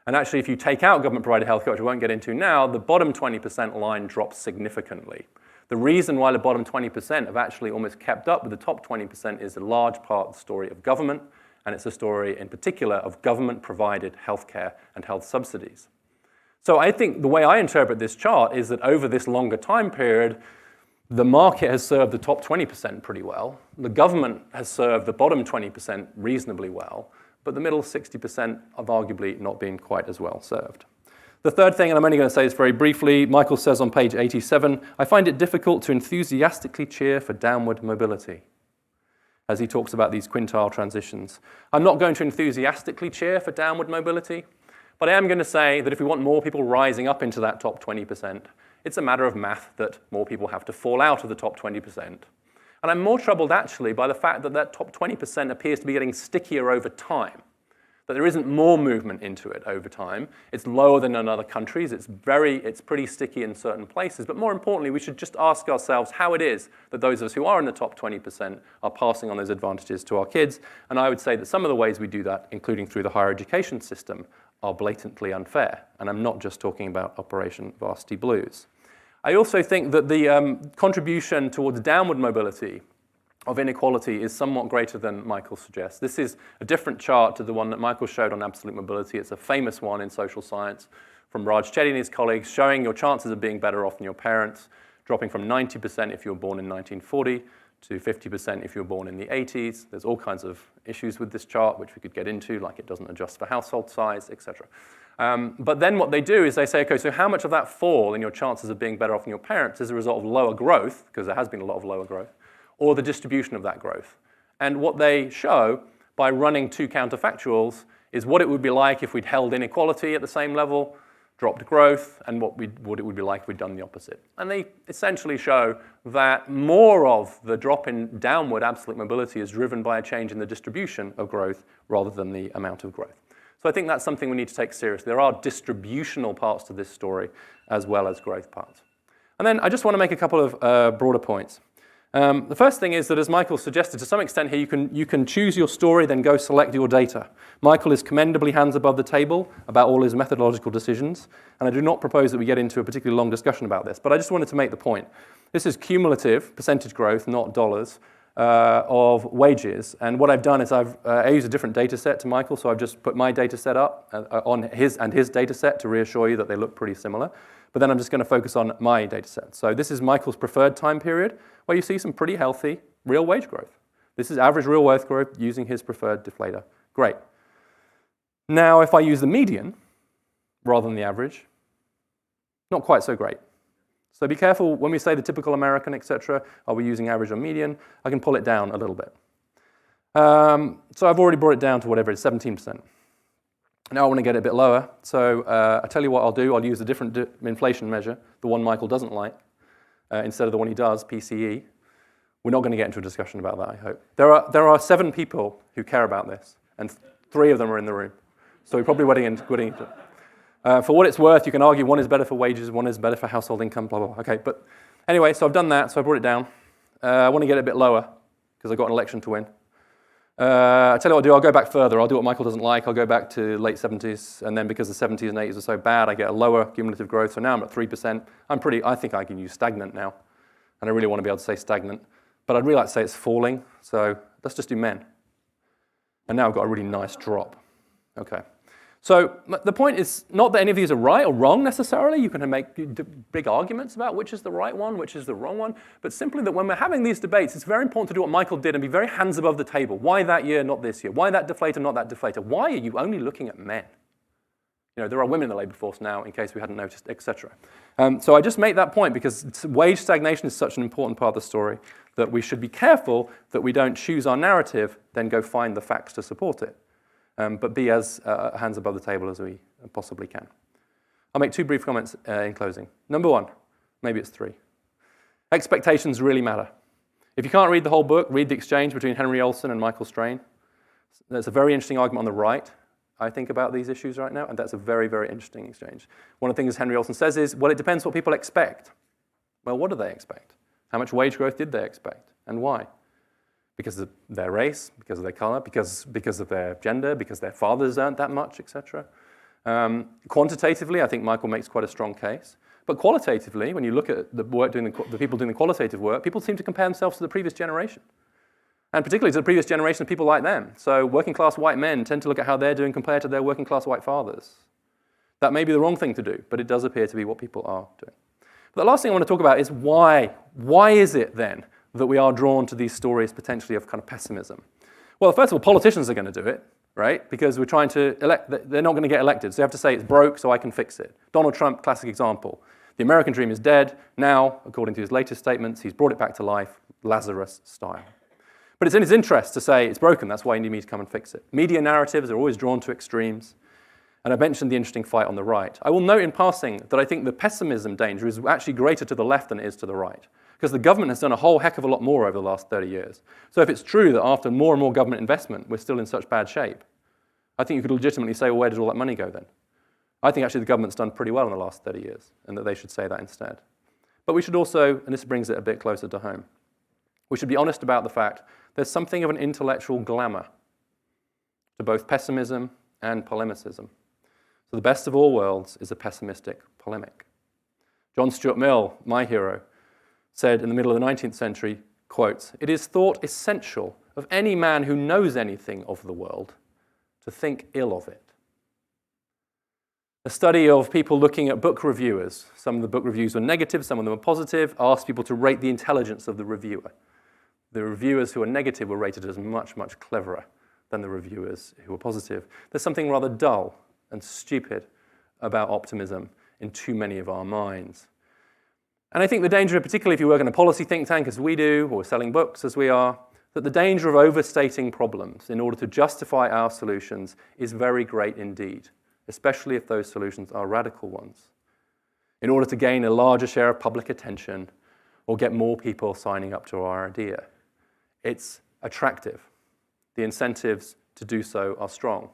And actually, if you take out government-provided healthcare, which we won't get into now, the bottom 20% line drops significantly. The reason why the bottom 20% have actually almost kept up with the top 20% is a large part of the story of government, and it's a story in particular of government-provided healthcare and health subsidies. So I think the way I interpret this chart is that over this longer time period, the market has served the top 20% pretty well. The government has served the bottom 20% reasonably well, but the middle 60% have arguably not been quite as well served. The third thing, and I'm only going to say this very briefly, Michael says on page 87, I find it difficult to enthusiastically cheer for downward mobility, as he talks about these quintile transitions. I'm not going to enthusiastically cheer for downward mobility, but I am going to say that if we want more people rising up into that top 20%, it's a matter of math that more people have to fall out of the top 20%. And I'm more troubled, actually, by the fact that that top 20% appears to be getting stickier over time, that there isn't more movement into it over time. It's lower than in other countries. It's pretty sticky in certain places. But more importantly, we should just ask ourselves how it is that those of us who are in the top 20% are passing on those advantages to our kids. And I would say that some of the ways we do that, including through the higher education system, are blatantly unfair. And I'm not just talking about Operation Varsity Blues. I also think that the contribution towards downward mobility of inequality is somewhat greater than Michael suggests. This is a different chart to the one that Michael showed on absolute mobility. It's a famous one in social science from Raj Chetty and his colleagues, showing your chances of being better off than your parents, dropping from 90% if you were born in 1940 to 50% if you were born in the 80s. There's all kinds of issues with this chart, which we could get into, like it doesn't adjust for household size, etc. But then what they do is they say, okay, so how much of that fall in your chances of being better off than your parents is a result of lower growth, because there has been a lot of lower growth, or the distribution of that growth? And what they show by running two counterfactuals is what it would be like if we'd held inequality at the same level, dropped growth, and what it would be like if we'd done the opposite. And they essentially show that more of the drop in downward absolute mobility is driven by a change in the distribution of growth rather than the amount of growth. So I think that's something we need to take seriously. There are distributional parts to this story as well as growth parts. And then I just want to make a couple of broader points. The first thing is that, as Michael suggested, to some extent here, you can choose your story, then go select your data. Michael is commendably hands above the table about all his methodological decisions, and I do not propose that we get into a particularly long discussion about this, but I just wanted to make the point. This is cumulative percentage growth, not dollars, of wages. And what I've done is I use a different data set to Michael, so I've just put my data set up on his data set to reassure you that they look pretty similar. But then I'm just going to focus on my data set. So this is Michael's preferred time period, where you see some pretty healthy real wage growth. This is average real wage growth using his preferred deflator. Great. Now, if I use the median rather than the average, not quite so great. So be careful when we say the typical American, etc. Are we using average or median? I can pull it down a little bit. So I've already brought it down to whatever it is, 17%. Now I want to get it a bit lower. So I tell you what I'll do. I'll use a different inflation measure, the one Michael doesn't like, instead of the one he does, PCE. We're not going to get into a discussion about that, I hope. There are 7 people who care about this, and 3 of them are in the room. So we're probably getting into it. For what it's worth, you can argue one is better for wages, one is better for household income, blah, blah, blah. Okay, but anyway, so I've done that, so I brought it down. I want to get it a bit lower, because I've got an election to win. I tell you what I'll do, I'll go back further. I'll do what Michael doesn't like. I'll go back to late 70s, and then because the 70s and 80s are so bad, I get a lower cumulative growth. So now I'm at 3%. I think I can use stagnant now, and I really want to be able to say stagnant. But I'd really like to say it's falling, so let's just do men. And now I've got a really nice drop. Okay. So the point is not that any of these are right or wrong necessarily. You can make big arguments about which is the right one, which is the wrong one, but simply that when we're having these debates, it's very important to do what Michael did and be very hands above the table. Why that year, not this year? Why that deflator, not that deflator? Why are you only looking at men? You know, there are women in the labor force now, in case we hadn't noticed, etc. So I just make that point because wage stagnation is such an important part of the story that we should be careful that we don't choose our narrative, then go find the facts to support it. But be as hands above the table as we possibly can. I'll make 2 brief comments in closing. Number 1, maybe it's 3. Expectations really matter. If you can't read the whole book, read the exchange between Henry Olson and Michael Strain. There's a very interesting argument on the right, I think, about these issues right now, and that's a very, very interesting exchange. One of the things Henry Olson says is, well, it depends what people expect. Well, what do they expect? How much wage growth did they expect, and why? Because of their race, because of their color, because of their gender, because their fathers earned that much, etc. Quantitatively, I think Michael makes quite a strong case. But qualitatively, when you look at the people doing the qualitative work, people seem to compare themselves to the previous generation. And particularly to the previous generation of people like them. So working class white men tend to look at how they're doing compared to their working class white fathers. That may be the wrong thing to do, but it does appear to be what people are doing. But the last thing I want to talk about is why. Why is it then that we are drawn to these stories potentially of kind of pessimism? Well, first of all, politicians are going to do it, right? Because we're trying to elect, they're not going to get elected. So you have to say it's broke so I can fix it. Donald Trump, classic example. The American dream is dead. Now, according to his latest statements, he's brought it back to life, Lazarus style. But it's in his interest to say it's broken, that's why you need me to come and fix it. Media narratives are always drawn to extremes. And I mentioned the interesting fight on the right. I will note in passing that I think the pessimism danger is actually greater to the left than it is to the right. because the government has done a whole heck of a lot more over the last 30 years. So if it's true that after more and more government investment, we're still in such bad shape, I think you could legitimately say, well, where did all that money go then? I think actually the government's done pretty well in the last 30 years, and that they should say that instead. But we should also, and this brings it a bit closer to home, we should be honest about the fact there's something of an intellectual glamour to both pessimism and polemicism. So the best of all worlds is a pessimistic polemic. John Stuart Mill, my hero, said in the middle of the 19th century, quote, "It is thought essential of any man who knows anything of the world to think ill of it." A study of people looking at book reviewers, some of the book reviews were negative, some of them were positive, asked people to rate the intelligence of the reviewer. The reviewers who were negative were rated as much, much cleverer than the reviewers who were positive. There's something rather dull and stupid about optimism in too many of our minds. And I think the danger, particularly if you work in a policy think tank as we do, or selling books as we are, that the danger of overstating problems in order to justify our solutions is very great indeed, especially if those solutions are radical ones, in order to gain a larger share of public attention or get more people signing up to our idea. It's attractive. The incentives to do so are strong.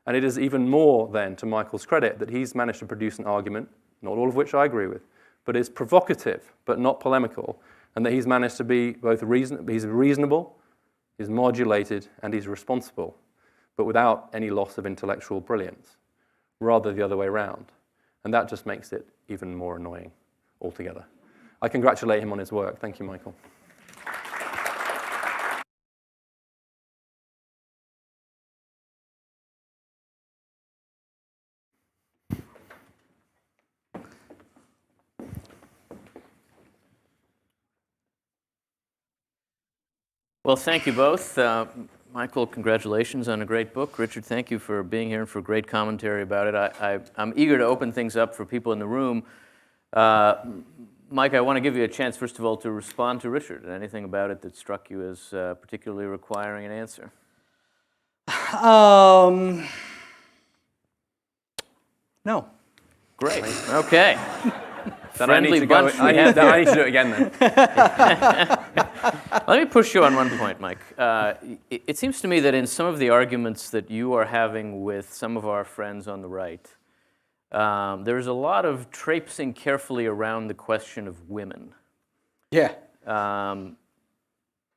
And it is even more then to Michael's credit that he's managed to produce an argument, not all of which I agree with, but is provocative but not polemical, and that he's managed to be both reasonable, he's modulated, and he's responsible, but without any loss of intellectual brilliance, rather the other way around. And that just makes it even more annoying altogether. I congratulate him on his work. Thank you, Michael. Well, thank you both. Michael, congratulations on a great book. Richard, thank you for being here and for great commentary about it. I'm eager to open things up for people in the room. Mike, I want to give you a chance, first of all, to respond to Richard. Anything about it that struck you as particularly requiring an answer? No. Great. Okay. Then I need Friendly to go. bunch we I have. need to do it again then. Let me push you on one point, Mike. It seems to me that in some of the arguments that you are having with some of our friends on the right, there's a lot of traipsing carefully around the question of women. Yeah.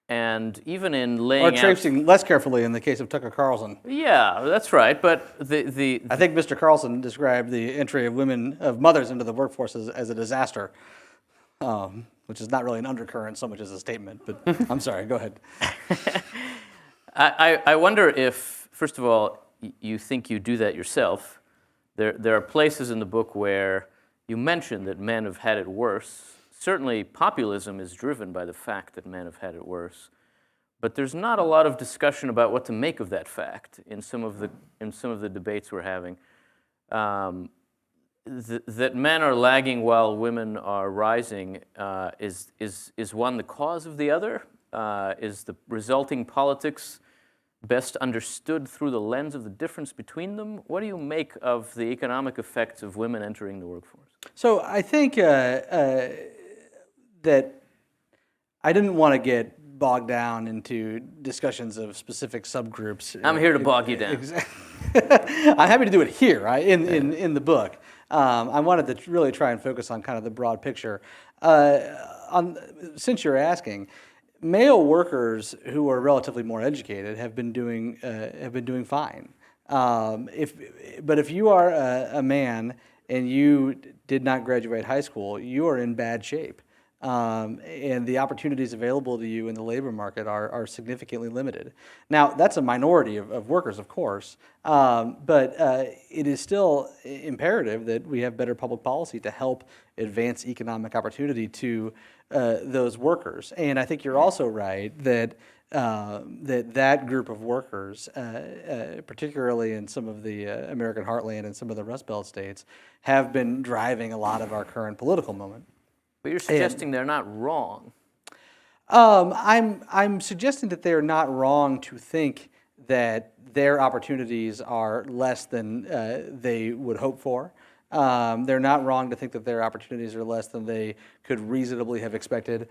And even in Or laying out... traipsing less carefully in the case of Tucker Carlson. Yeah, that's right. But I think Mr. Carlson described the entry of mothers into the workforce as a disaster, which is not really an undercurrent so much as a statement. But I'm sorry, go ahead. I wonder if, first of all, you think you do that yourself. There are places in the book where you mention that men have had it worse. Certainly, populism is driven by the fact that men have had it worse. But there's not a lot of discussion about what to make of that fact in some of the debates we're having. That men are lagging while women are rising is one the cause of the other? Is the resulting politics best understood through the lens of the difference between them? What do you make of the economic effects of women entering the workforce? So I think that I didn't want to get bogged down into discussions of specific subgroups. I'm here to bog you down. I'm happy to do it here, right, in the book. I wanted to really try and focus on kind of the broad picture. Since you're asking, male workers who are relatively more educated have been doing fine. But if you are a man and you did not graduate high school, you are in bad shape. And the opportunities available to you in the labor market are significantly limited. Now, that's a minority of workers, of course, but it is still imperative that we have better public policy to help advance economic opportunity to those workers. And I think you're also right that that group of workers, particularly in some of the American heartland and some of the Rust Belt states, have been driving a lot of our current political moment. But you're suggesting they're not wrong. I'm suggesting that they're not wrong to think that their opportunities are less than they would hope for. They're not wrong to think that their opportunities are less than they could reasonably have expected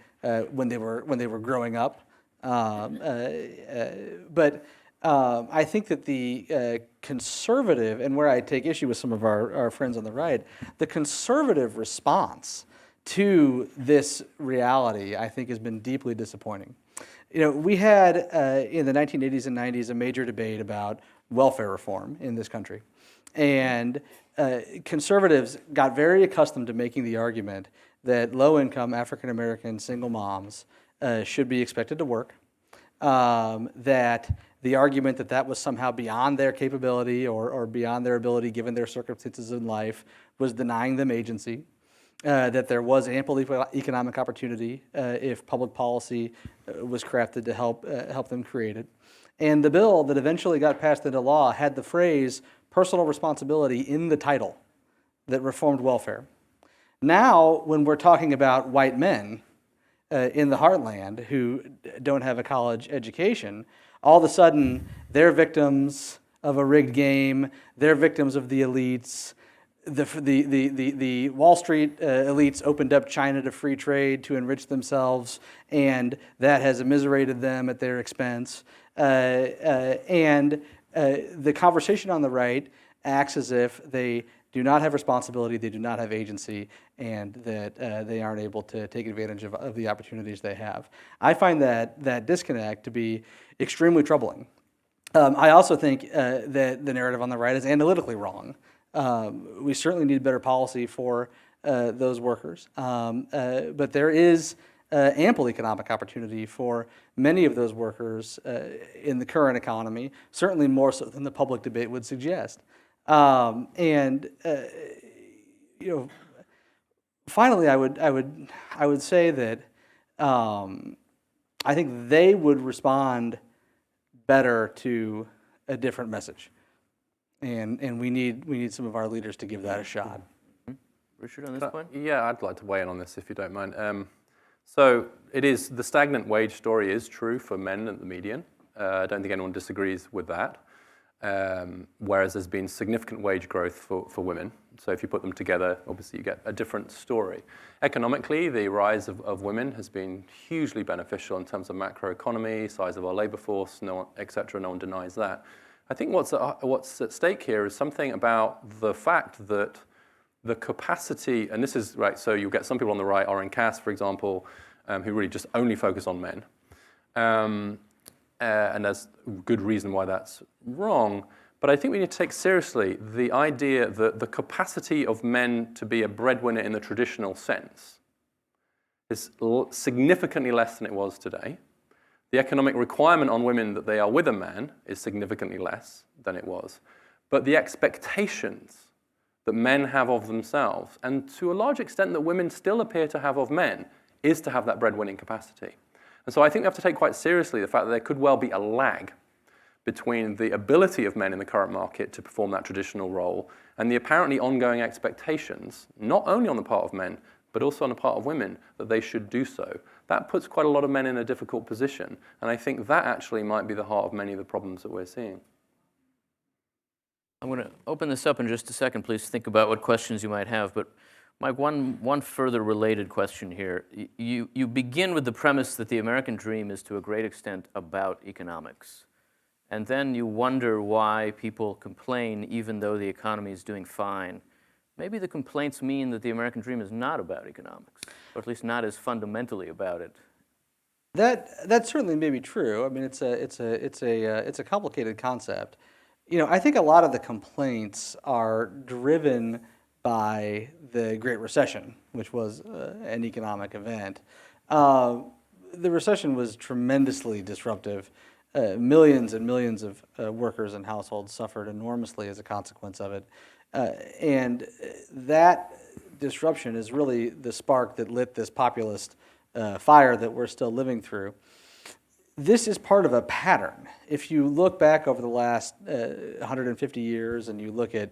when they were growing up. But I think that the conservative, and where I take issue with some of our friends on the right, the conservative response to this reality, I think, has been deeply disappointing. We had in the 1980s and 90s a major debate about welfare reform in this country. And conservatives got very accustomed to making the argument that low-income African-American single moms should be expected to work, that the argument that that was somehow beyond their capability or beyond their ability given their circumstances in life was denying them agency, that there was ample economic opportunity if public policy was crafted to help them create it. And the bill that eventually got passed into law had the phrase personal responsibility in the title that reformed welfare. Now, when we're talking about white men in the heartland who don't have a college education, all of a sudden they're victims of a rigged game, they're victims of the elites. The Wall Street elites opened up China to free trade to enrich themselves, and that has immiserated them at their expense. And the conversation on the right acts as if they do not have responsibility, they do not have agency, and that they aren't able to take advantage of the opportunities they have. I find that disconnect to be extremely troubling. I also think that the narrative on the right is analytically wrong. We certainly need better policy for those workers, but there is ample economic opportunity for many of those workers in the current economy, certainly more so than the public debate would suggest. Finally, I would say that I think they would respond better to a different message. And we need some of our leaders to give that a shot. Richard, on this point? Yeah, I'd like to weigh in on this if you don't mind. So it is, the stagnant wage story is true for men at the median. I don't think anyone disagrees with that. Whereas there's been significant wage growth for women. So if you put them together, obviously you get a different story. Economically, the rise of women has been hugely beneficial in terms of macroeconomy, size of our labor force, et cetera. No one denies that. I think what's at stake here is something about the fact that the capacity, and this is right, so you'll get some people on the right, Oren Cass, for example, who really just only focus on men. And there's good reason why that's wrong. But I think we need to take seriously the idea that the capacity of men to be a breadwinner in the traditional sense is significantly less than it was today. The economic requirement on women that they are with a man is significantly less than it was. But the expectations that men have of themselves, and to a large extent that women still appear to have of men, is to have that breadwinning capacity. And so I think we have to take quite seriously the fact that there could well be a lag between the ability of men in the current market to perform that traditional role and the apparently ongoing expectations, not only on the part of men, but also on the part of women, that they should do so. That puts quite a lot of men in a difficult position. And I think that actually might be the heart of many of the problems that we're seeing. I'm going to open this up in just a second. Please think about what questions you might have. But Mike, one further related question here. You begin with the premise that the American dream is to a great extent about economics. And then you wonder why people complain even though the economy is doing fine. Maybe the complaints mean that the American dream is not about economics, or at least not as fundamentally about it. That certainly may be true. I mean, it's a complicated concept. I think a lot of the complaints are driven by the Great Recession, which was an economic event. The recession was tremendously disruptive. Millions and millions of workers and households suffered enormously as a consequence of it. And that disruption is really the spark that lit this populist fire that we're still living through. This is part of a pattern. If you look back over the last 150 years and you look at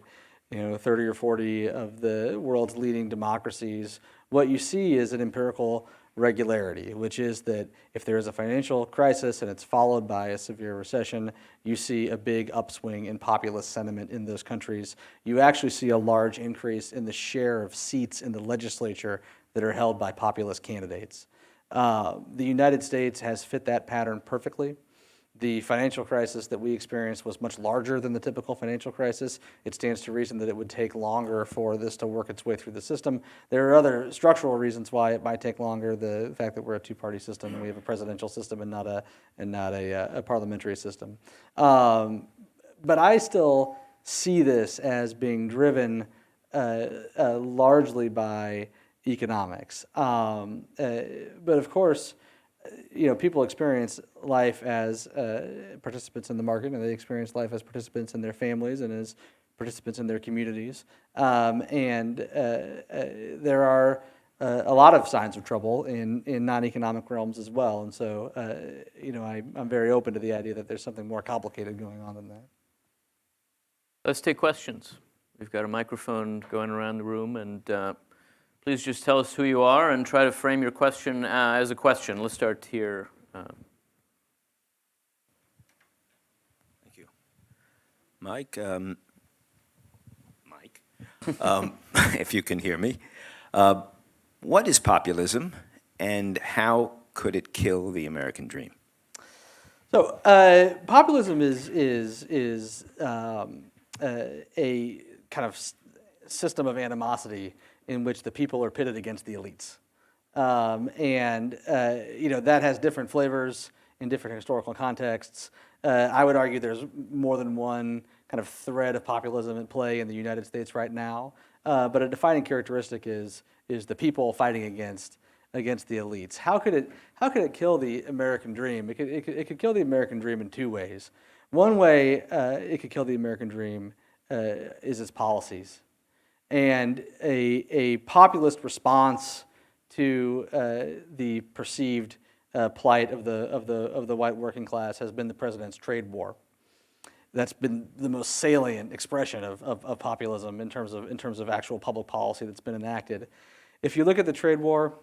30 or 40 of the world's leading democracies, what you see is an empirical regularity, which is that if there is a financial crisis and it's followed by a severe recession, you see a big upswing in populist sentiment in those countries. You actually see a large increase in the share of seats in the legislature that are held by populist candidates. The United States has fit that pattern perfectly. The financial crisis that we experienced was much larger than the typical financial crisis. It stands to reason that it would take longer for this to work its way through the system. There are other structural reasons why it might take longer. The fact that we're a two-party system and we have a presidential system and not a parliamentary system. But I still see this as being driven largely by economics. But of course, people experience life as participants in the market, and they experience life as participants in their families and as participants in their communities. There are a lot of signs of trouble in non-economic realms as well. And so, I'm very open to the idea that there's something more complicated going on than that. Let's take questions. We've got a microphone going around the room, and please just tell us who you are and try to frame your question as a question. Let's start here. Thank you. Mike, if you can hear me, what is populism and how could it kill the American dream? So populism is a kind of system of animosity in which the people are pitted against the elites. That has different flavors in different historical contexts. I would argue there's more than one kind of thread of populism at play in the United States right now. But a defining characteristic is the people fighting against the elites. How could it kill the American dream? It could kill the American dream in two ways. One way it could kill the American dream is its policies. And a populist response to the perceived plight of the white working class has been the president's trade war. That's been the most salient expression of populism in terms of actual public policy that's been enacted. If you look at the trade war,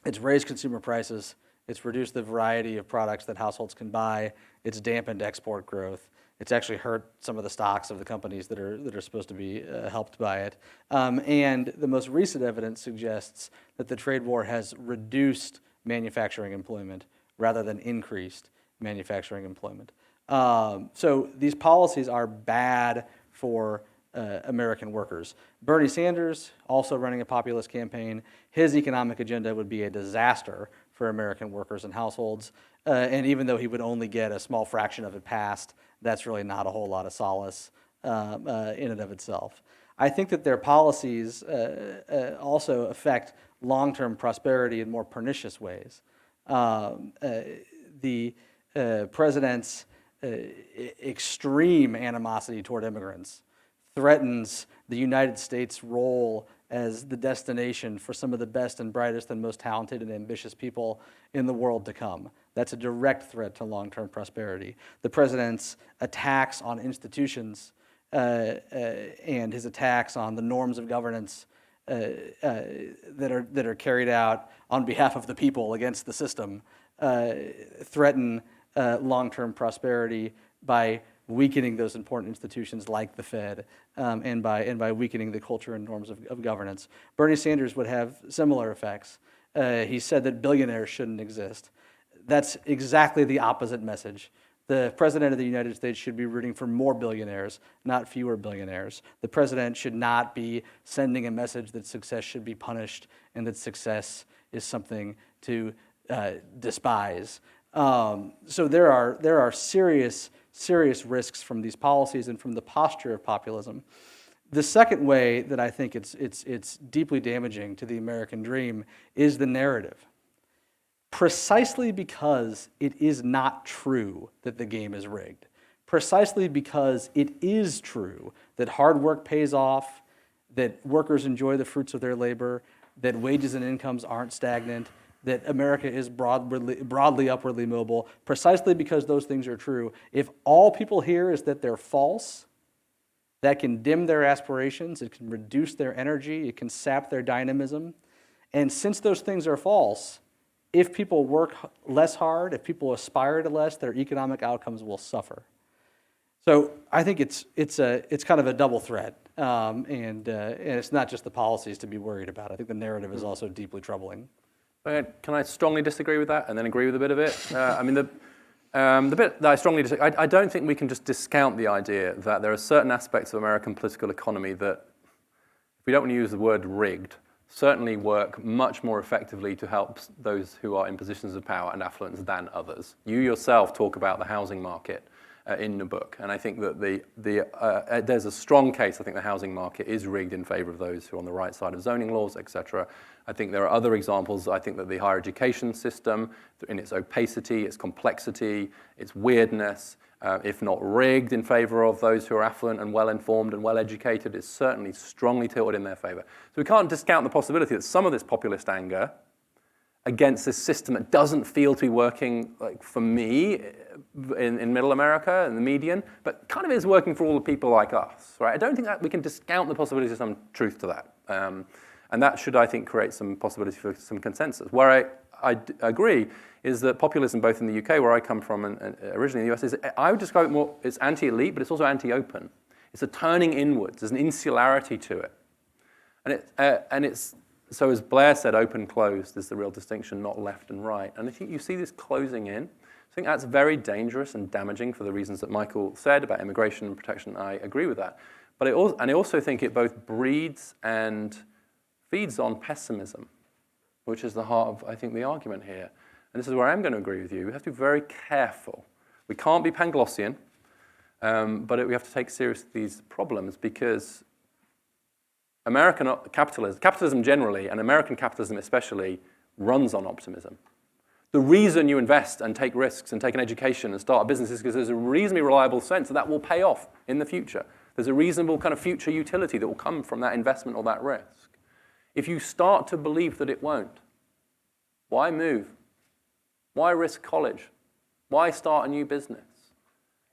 it's raised consumer prices, it's reduced the variety of products that households can buy, it's dampened export growth. It's actually hurt some of the stocks of the companies that are supposed to be helped by it. And the most recent evidence suggests that the trade war has reduced manufacturing employment rather than increased manufacturing employment. So these policies are bad for American workers. Bernie Sanders, also running a populist campaign, his economic agenda would be a disaster for American workers and households. And even though he would only get a small fraction of it passed, that's really not a whole lot of solace in and of itself. I think that their policies also affect long-term prosperity in more pernicious ways. The president's extreme animosity toward immigrants threatens the United States' role as the destination for some of the best and brightest and most talented and ambitious people in the world to come. That's a direct threat to long-term prosperity. The president's attacks on institutions and his attacks on the norms of governance that are carried out on behalf of the people against the system threaten long-term prosperity by weakening those important institutions like the Fed and by weakening the culture and norms of governance. Bernie Sanders would have similar effects. He said that billionaires shouldn't exist. That's exactly the opposite message. The president of the United States should be rooting for more billionaires, not fewer billionaires. The president should not be sending a message that success should be punished and that success is something to despise. So there are serious risks from these policies and from the posture of populism. The second way that I think it's deeply damaging to the American dream is the narrative. Precisely because it is not true that the game is rigged. Precisely because it is true that hard work pays off, that workers enjoy the fruits of their labor, that wages and incomes aren't stagnant, that America is broadly upwardly mobile. Precisely because those things are true, if all people hear is that they're false, that can dim their aspirations, it can reduce their energy, it can sap their dynamism. And since those things are false, if people work less hard, if people aspire to less, their economic outcomes will suffer. So I think it's kind of a double threat, and it's not just the policies to be worried about. I think the narrative is also deeply troubling. Can I strongly disagree with that and then agree with a bit of it? The bit that I strongly disagree, I don't think we can just discount the idea that there are certain aspects of American political economy that, if we don't want to use the word rigged, certainly work much more effectively to help those who are in positions of power and affluence than others. You yourself talk about the housing market in the book, and I think that there's a strong case. I think the housing market is rigged in favor of those who are on the right side of zoning laws, etc. I think there are other examples. I think that the higher education system, in its opacity, its complexity, its weirdness, if not rigged in favor of those who are affluent and well-informed and well-educated, is certainly strongly tilted in their favor. So we can't discount the possibility that some of this populist anger against this system that doesn't feel to be working, like for me, in middle America and the median, but kind of is working for all the people like us, right? I don't think that we can discount the possibility of some truth to that. And that should, I think, create some possibility for some consensus. Where I agree is that populism, both in the UK, where I come from, and originally in the US, I would describe it more, it's anti-elite, but it's also anti-open. It's a turning inwards. There's an insularity to it. And it's, so as Blair said, open-closed is the real distinction, not left and right. And I think you see this closing in. I think that's very dangerous and damaging for the reasons that Michael said about immigration and protection. I agree with that. But I also think it both breeds and feeds on pessimism, which is the heart of, I think, the argument here. And this is where I'm going to agree with you. We have to be very careful. We can't be Panglossian, but we have to take seriously these problems because American capitalism generally, and American capitalism especially, runs on optimism. The reason you invest and take risks and take an education and start a business is because there's a reasonably reliable sense that will pay off in the future. There's a reasonable kind of future utility that will come from that investment or that risk. If you start to believe that it won't, why move? Why risk college? Why start a new business?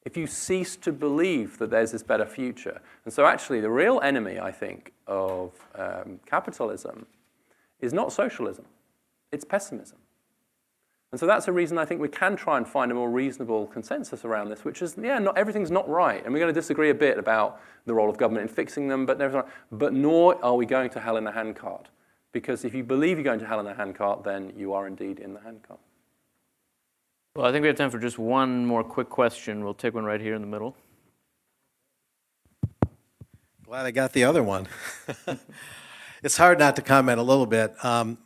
If you cease to believe that there's this better future. And so actually the real enemy, I think, of capitalism is not socialism, it's pessimism. And so that's a reason I think we can try and find a more reasonable consensus around this, which is, not everything's not right. And we're going to disagree a bit about the role of government in fixing them, but nor are we going to hell in a handcart. Because if you believe you're going to hell in a handcart, then you are indeed in the handcart. Well, I think we have time for just one more quick question. We'll take one right here in the middle. Glad I got the other one. It's hard not to comment a little bit.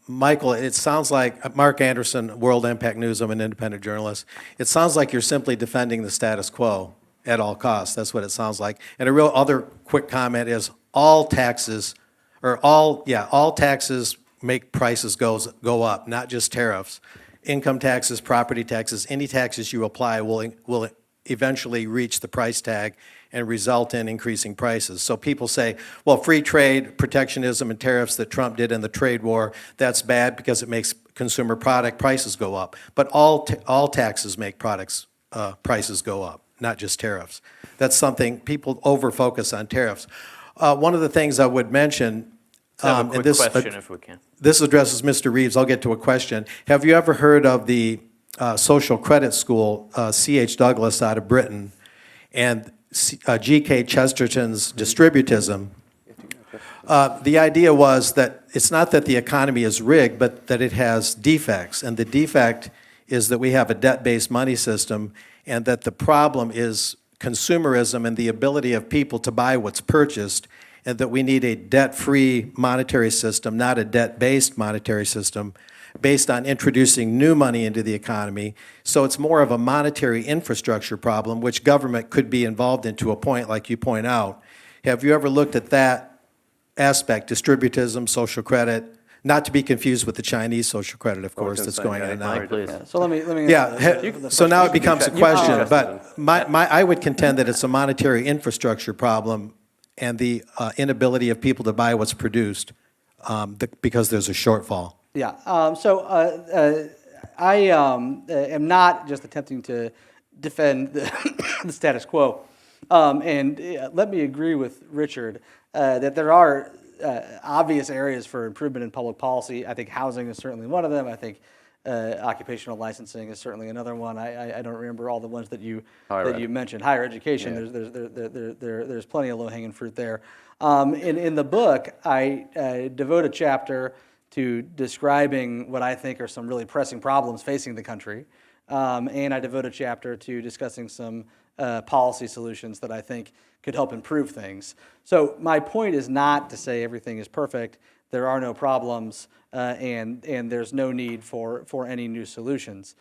Michael, it sounds like, Mark Anderson, World Impact News, I'm an independent journalist. It sounds like you're simply defending the status quo at all costs. That's what it sounds like. And a real other quick comment is all taxes make prices go up, not just tariffs. Income taxes, property taxes, any taxes you apply will eventually reach the price tag and result in increasing prices. So people say, well, free trade, protectionism, and tariffs that Trump did in the trade war, that's bad because it makes consumer product prices go up. But all taxes make prices go up, not just tariffs. That's something people over-focus on tariffs. One of the things I would mention, Let's have a quick question if we can. This addresses Mr. Reeves. I'll get to a question. Have you ever heard of the social credit school, C.H. Douglas out of Britain, and G.K. Chesterton's distributism? The idea was that it's not that the economy is rigged, but that it has defects. And the defect is that we have a debt-based money system, and that the problem is consumerism and the ability of people to buy what's purchased, and that we need a debt-free monetary system, not a debt-based monetary system, based on introducing new money into the economy. So it's more of a monetary infrastructure problem, which government could be involved in to a point, like you point out. Have you ever looked at that aspect, distributism, social credit, not to be confused with the Chinese social credit, of course, that's going on now? Please. So let me. Yeah, so now it becomes a question, but I would contend that it's a monetary infrastructure problem and the inability of people to buy what's produced because there's a shortfall. Yeah, I am not just attempting to defend the status quo. And let me agree with Richard that there are obvious areas for improvement in public policy. I think housing is certainly one of them. I think Occupational licensing is certainly another one. I don't remember all the ones that you Higher you ed. mentioned. Higher education. There's plenty of low-hanging fruit there. In the book, I devote a chapter to describing what I think are some really pressing problems facing the country, and I devote a chapter to discussing some policy solutions that I think could help improve things. So my point is not to say everything is perfect. There are no problems, and there's no need for any new solutions.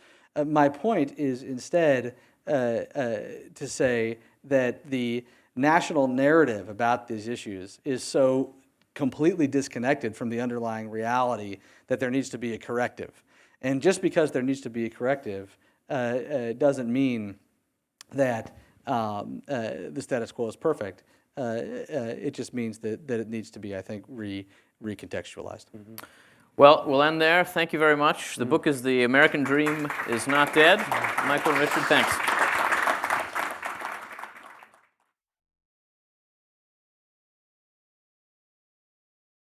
My point is instead to say that the national narrative about these issues is so completely disconnected from the underlying reality that there needs to be a corrective. And just because there needs to be a corrective doesn't mean that the status quo is perfect. It just means that it needs to be, I think, recontextualized. Well, we'll end there. Thank you very much. The book is The American Dream is Not Dead. Michael and Richard, thanks.